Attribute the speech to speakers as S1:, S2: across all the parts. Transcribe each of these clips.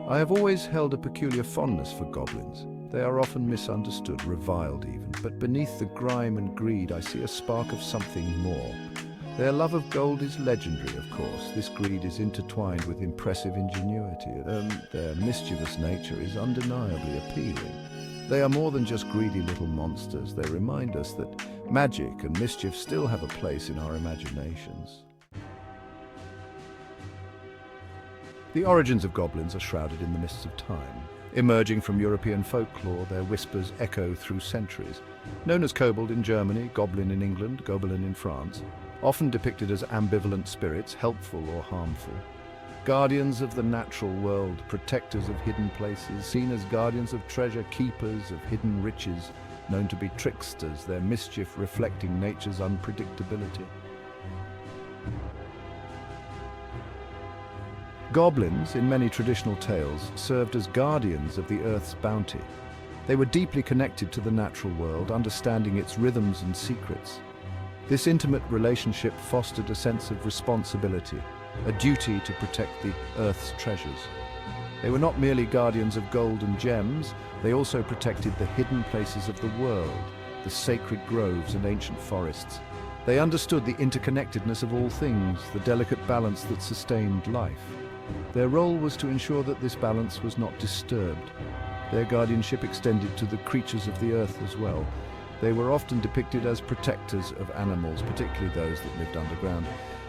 S1: I have always held a peculiar fondness for goblins. They are often misunderstood, reviled even, but beneath the grime and greed I see a spark of something more. Their love of gold is legendary, of course. This greed is intertwined with impressive ingenuity. Their mischievous nature is undeniably appealing. They are more than just greedy little monsters. They remind us that magic and mischief still have a place in our imaginations. The origins of goblins are shrouded in the mists of time. Emerging from European folklore, their whispers echo through centuries. Known as kobold in Germany, goblin in England, goblin in France, often depicted as ambivalent spirits, helpful or harmful. Guardians of the natural world, protectors of hidden places, seen as guardians of treasure, keepers of hidden riches, known to be tricksters, their mischief reflecting nature's unpredictability. Goblins, in many traditional tales, served as guardians of the earth's bounty. They were deeply connected to the natural world, understanding its rhythms and secrets. This intimate relationship fostered a sense of responsibility, a duty to protect the earth's treasures. They were not merely guardians of gold and gems, they also protected the hidden places of the world, the sacred groves and ancient forests. They understood the interconnectedness of all things, the delicate balance that sustained life. Their role was to ensure that this balance was not disturbed. Their guardianship extended to the creatures of the earth as well. They were often depicted as protectors of animals, particularly those that lived underground.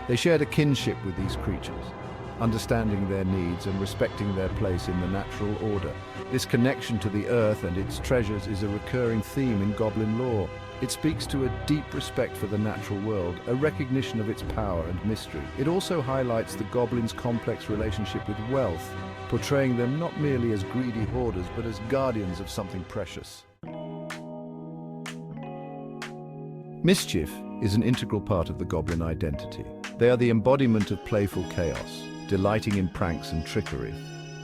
S1: They shared a kinship with these creatures, understanding their needs and respecting their place in the natural order. This connection to the earth and its treasures is a recurring theme in goblin lore. It speaks to a deep respect for the natural world, a recognition of its power and mystery. It also highlights the goblins' complex relationship with wealth, portraying them not merely as greedy hoarders, but as guardians of something precious. Mischief is an integral part of the goblin identity. They are the embodiment of playful chaos, delighting in pranks and trickery.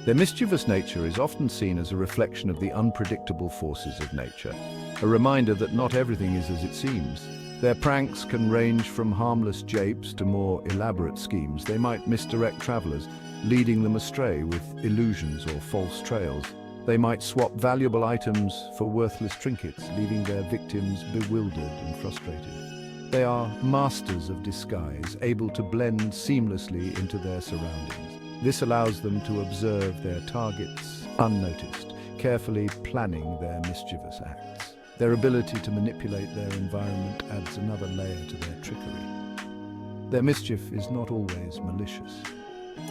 S1: Their mischievous nature is often seen as a reflection of the unpredictable forces of nature, a reminder that not everything is as it seems. Their pranks can range from harmless japes to more elaborate schemes. They might misdirect travelers, leading them astray with illusions or false trails. They might swap valuable items for worthless trinkets, leaving their victims bewildered and frustrated. They are masters of disguise, able to blend seamlessly into their surroundings. This allows them to observe their targets unnoticed, carefully planning their mischievous acts. Their ability to manipulate their environment adds another layer to their trickery. Their mischief is not always malicious.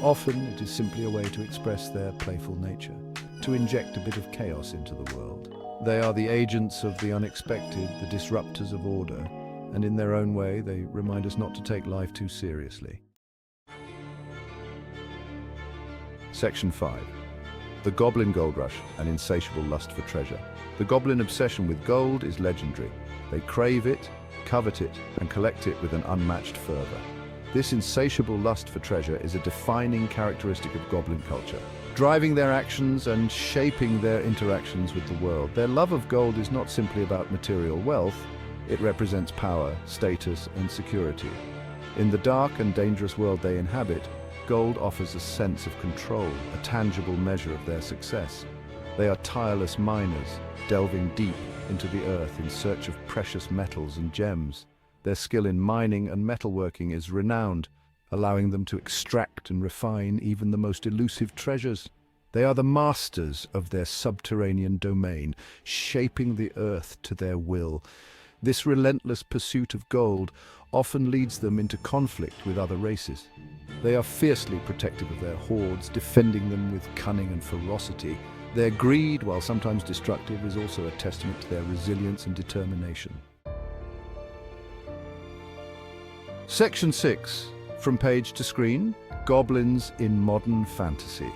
S1: Often it is simply a way to express their playful nature, to inject a bit of chaos into the world. They are the agents of the unexpected, the disruptors of order, and in their own way they remind us not to take life too seriously. Section 5. The Goblin Gold Rush, an insatiable lust for treasure. The goblin obsession with gold is legendary. They crave it, covet it, and collect it with an unmatched fervor. This insatiable lust for treasure is a defining characteristic of goblin culture, driving their actions and shaping their interactions with the world. Their love of gold is not simply about material wealth, it represents power, status, and security. In the dark and dangerous world they inhabit, gold offers a sense of control, a tangible measure of their success. They are tireless miners, delving deep into the earth in search of precious metals and gems. Their skill in mining and metalworking is renowned, allowing them to extract and refine even the most elusive treasures. They are the masters of their subterranean domain, shaping the earth to their will. This relentless pursuit of gold often leads them into conflict with other races. They are fiercely protective of their hoards, defending them with cunning and ferocity. Their greed, while sometimes destructive, is also a testament to their resilience and determination. Section 6. From page to screen, Goblins in modern fantasy.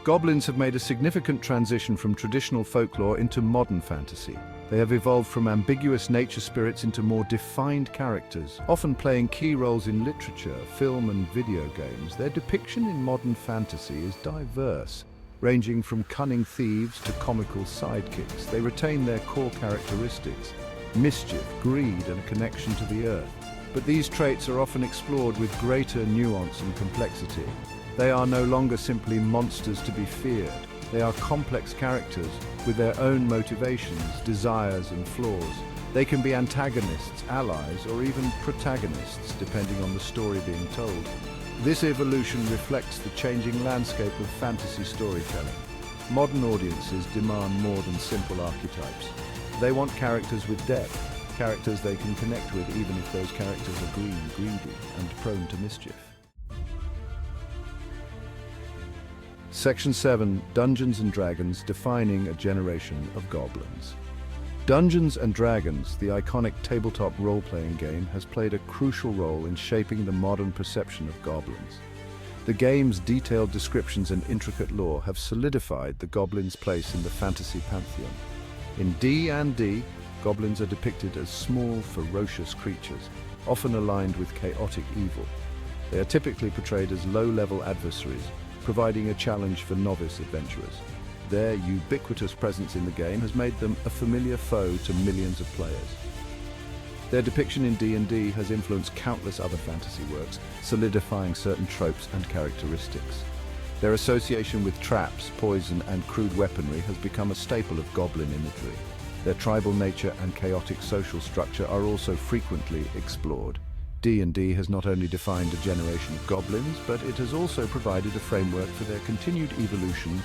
S1: Goblins have made a significant transition from traditional folklore into modern fantasy. They have evolved from ambiguous nature spirits into more defined characters, often playing key roles in literature, film, and video games. Their depiction in modern fantasy is diverse, ranging from cunning thieves to comical sidekicks. They retain their core characteristics: mischief, greed, and a connection to the earth. But these traits are often explored with greater nuance and complexity. They are no longer simply monsters to be feared. They are complex characters with their own motivations, desires, and flaws. They can be antagonists, allies, or even protagonists, depending on the story being told. This evolution reflects the changing landscape of fantasy storytelling. Modern audiences demand more than simple archetypes. They want characters with depth, characters they can connect with even if those characters are green, greedy, and prone to mischief. Section 7. Dungeons & Dragons, defining a generation of goblins. Dungeons & Dragons, the iconic tabletop role-playing game, has played a crucial role in shaping the modern perception of goblins. The game's detailed descriptions and intricate lore have solidified the goblins' place in the fantasy pantheon. In D&D, goblins are depicted as small, ferocious creatures, often aligned with chaotic evil. They are typically portrayed as low-level adversaries, providing a challenge for novice adventurers. Their ubiquitous presence in the game has made them a familiar foe to millions of players. Their depiction in D&D has influenced countless other fantasy works, solidifying certain tropes and characteristics. Their association with traps, poison, and crude weaponry has become a staple of goblin imagery. Their tribal nature and chaotic social structure are also frequently explored. D&D has not only defined a generation of goblins, but it has also provided a framework for their continued evolution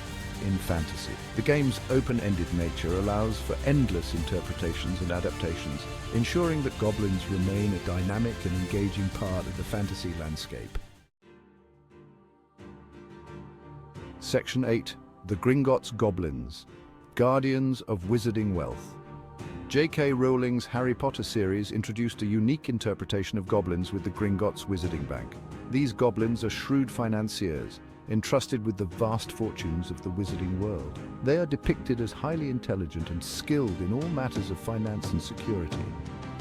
S1: in fantasy. The game's open-ended nature allows for endless interpretations and adaptations, ensuring that goblins remain a dynamic and engaging part of the fantasy landscape. Section 8. The Gringotts Goblins, Guardians of Wizarding Wealth. J.K. Rowling's Harry Potter series introduced a unique interpretation of goblins with the Gringotts Wizarding Bank. These goblins are shrewd financiers, entrusted with the vast fortunes of the wizarding world. They are depicted as highly intelligent and skilled in all matters of finance and security.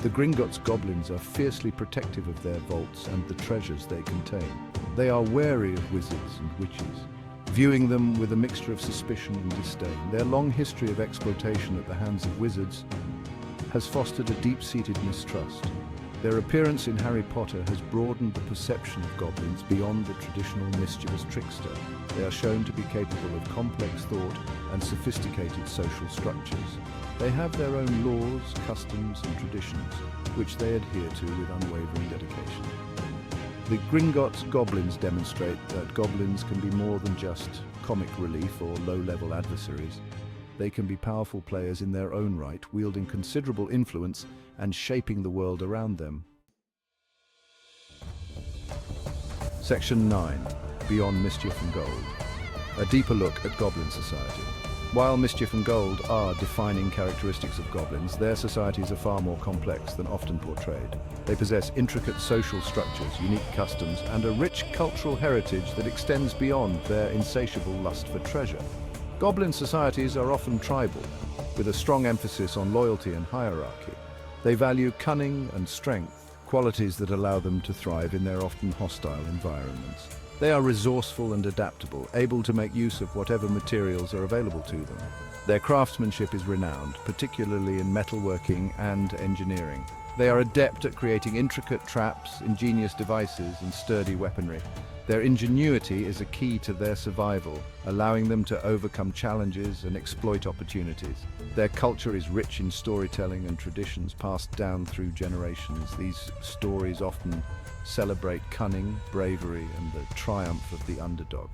S1: The Gringotts goblins are fiercely protective of their vaults and the treasures they contain. They are wary of wizards and witches, viewing them with a mixture of suspicion and disdain. Their long history of exploitation at the hands of wizards has fostered a deep-seated mistrust. Their appearance in Harry Potter has broadened the perception of goblins beyond the traditional mischievous trickster. They are shown to be capable of complex thought and sophisticated social structures. They have their own laws, customs, and traditions, which they adhere to with unwavering dedication. The Gringotts goblins demonstrate that goblins can be more than just comic relief or low-level adversaries. They can be powerful players in their own right, wielding considerable influence and shaping the world around them. Section 9. Beyond Mischief and Gold. A deeper look at Goblin society. While mischief and gold are defining characteristics of goblins, their societies are far more complex than often portrayed. They possess intricate social structures, unique customs, and a rich cultural heritage that extends beyond their insatiable lust for treasure. Goblin societies are often tribal, with a strong emphasis on loyalty and hierarchy. They value cunning and strength, qualities that allow them to thrive in their often hostile environments. They are resourceful and adaptable, able to make use of whatever materials are available to them. Their craftsmanship is renowned, particularly in metalworking and engineering. They are adept at creating intricate traps, ingenious devices, and sturdy weaponry. Their ingenuity is a key to their survival, allowing them to overcome challenges and exploit opportunities. Their culture is rich in storytelling and traditions passed down through generations. These stories often celebrate cunning, bravery, and the triumph of the underdog.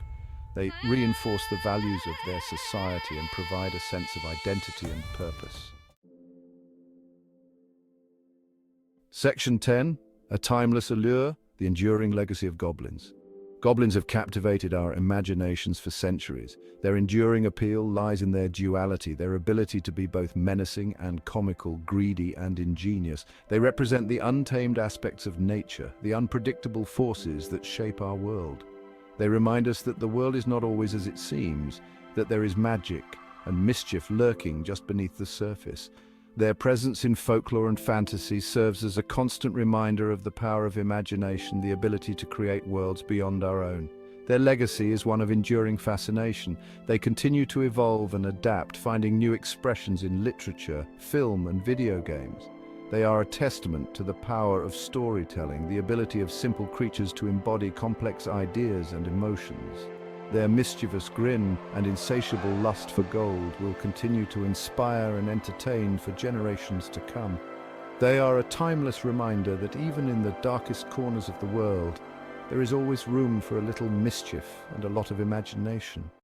S1: They reinforce the values of their society and provide a sense of identity and purpose. Section 10. A timeless allure, the enduring legacy of goblins. Goblins have captivated our imaginations for centuries. Their enduring appeal lies in their duality, their ability to be both menacing and comical, greedy and ingenious. They represent the untamed aspects of nature, the unpredictable forces that shape our world. They remind us that the world is not always as it seems, that there is magic and mischief lurking just beneath the surface. Their presence in folklore and fantasy serves as a constant reminder of the power of imagination, the ability to create worlds beyond our own. Their legacy is one of enduring fascination. They continue to evolve and adapt, finding new expressions in literature, film, and video games. They are a testament to the power of storytelling, the ability of simple creatures to embody complex ideas and emotions. Their mischievous grin and insatiable lust for gold will continue to inspire and entertain for generations to come. They are a timeless reminder that even in the darkest corners of the world, there is always room for a little mischief and a lot of imagination.